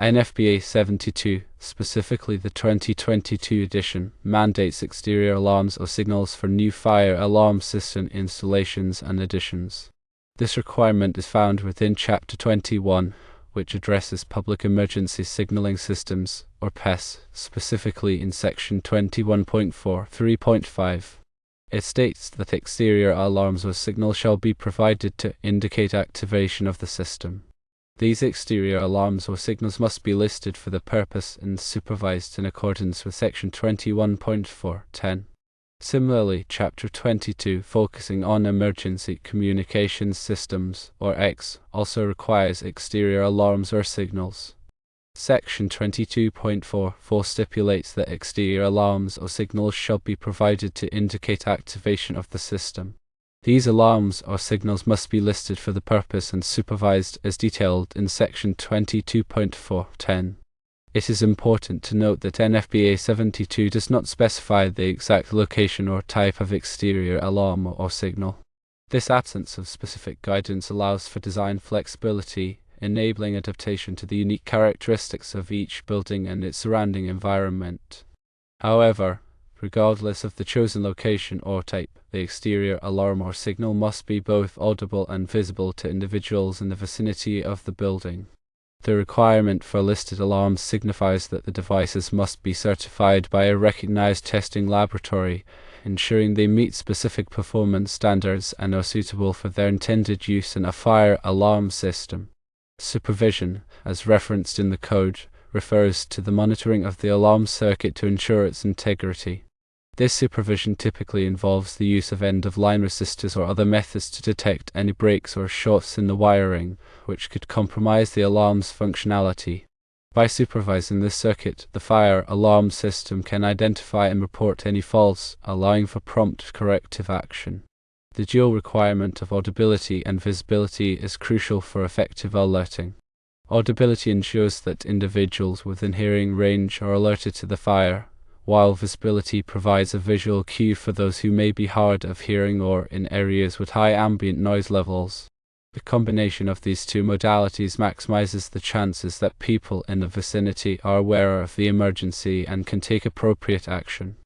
NFPA 72, specifically the 2022 edition, mandates exterior alarms or signals for new fire alarm system installations and additions. This requirement is found within Chapter 21, which addresses Public Emergency Signaling Systems, or PES, specifically in Section 21.4.3.5. It states that exterior alarms or signals shall be provided to indicate activation of the system. These exterior alarms or signals must be listed for the purpose and supervised in accordance with Section 21.4.10. Similarly, Chapter 22, focusing on Emergency Communications Systems, or X, also requires exterior alarms or signals. Section 22.4.4 stipulates that exterior alarms or signals shall be provided to indicate activation of the system. These alarms or signals must be listed for the purpose and supervised as detailed in Section 22.4.10. It is important to note that NFPA 72 does not specify the exact location or type of exterior alarm or signal. This absence of specific guidance allows for design flexibility, enabling adaptation to the unique characteristics of each building and its surrounding environment. However, regardless of the chosen location or type, the exterior alarm or signal must be both audible and visible to individuals in the vicinity of the building. The requirement for listed alarms signifies that the devices must be certified by a recognized testing laboratory, ensuring they meet specific performance standards and are suitable for their intended use in a fire alarm system. Supervision, as referenced in the code, refers to the monitoring of the alarm circuit to ensure its integrity. This supervision typically involves the use of end-of-line resistors or other methods to detect any breaks or shorts in the wiring, which could compromise the alarm's functionality. By supervising this circuit, the fire alarm system can identify and report any faults, allowing for prompt corrective action. The dual requirement of audibility and visibility is crucial for effective alerting. Audibility ensures that individuals within hearing range are alerted to the fire, while visibility provides a visual cue for those who may be hard of hearing or in areas with high ambient noise levels. The combination of these two modalities maximizes the chances that people in the vicinity are aware of the emergency and can take appropriate action.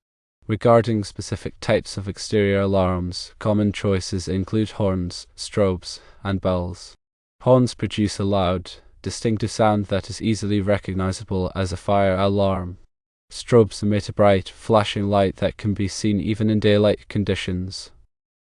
Regarding specific types of exterior alarms, common choices include horns, strobes, and bells. Horns produce a loud, distinctive sound that is easily recognizable as a fire alarm. Strobes emit a bright, flashing light that can be seen even in daylight conditions.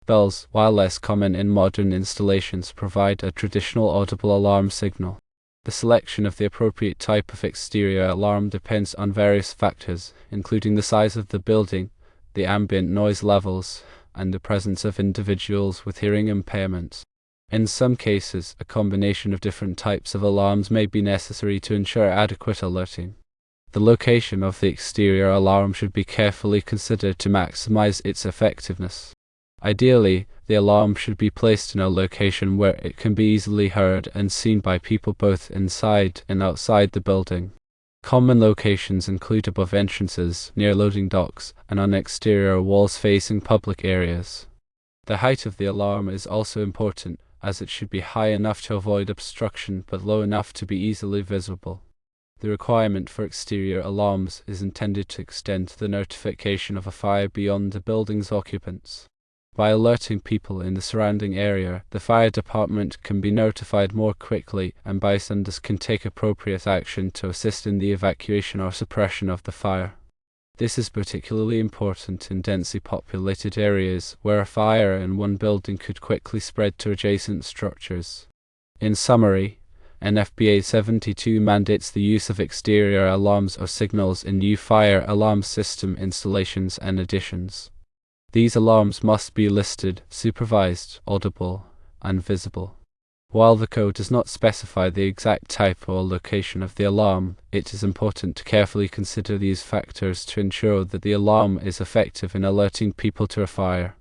Bells, while less common in modern installations, provide a traditional audible alarm signal. The selection of the appropriate type of exterior alarm depends on various factors, including the size of the building, the ambient noise levels, and the presence of individuals with hearing impairments. In some cases, a combination of different types of alarms may be necessary to ensure adequate alerting. The location of the exterior alarm should be carefully considered to maximize its effectiveness. Ideally, the alarm should be placed in a location where it can be easily heard and seen by people both inside and outside the building. Common locations include above entrances, near loading docks, and on exterior walls facing public areas. The height of the alarm is also important, as it should be high enough to avoid obstruction but low enough to be easily visible. The requirement for exterior alarms is intended to extend the notification of a fire beyond the building's occupants. By alerting people in the surrounding area, the fire department can be notified more quickly and bystanders can take appropriate action to assist in the evacuation or suppression of the fire. This is particularly important in densely populated areas where a fire in one building could quickly spread to adjacent structures. In summary, NFPA 72 mandates the use of exterior alarms or signals in new fire alarm system installations and additions. These alarms must be listed, supervised, audible, and visible. While the code does not specify the exact type or location of the alarm, it is important to carefully consider these factors to ensure that the alarm is effective in alerting people to a fire.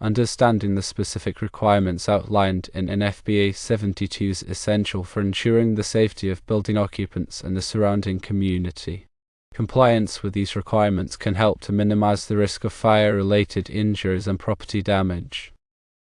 Understanding the specific requirements outlined in NFPA 72 is essential for ensuring the safety of building occupants and the surrounding community. Compliance with these requirements can help to minimize the risk of fire-related injuries and property damage.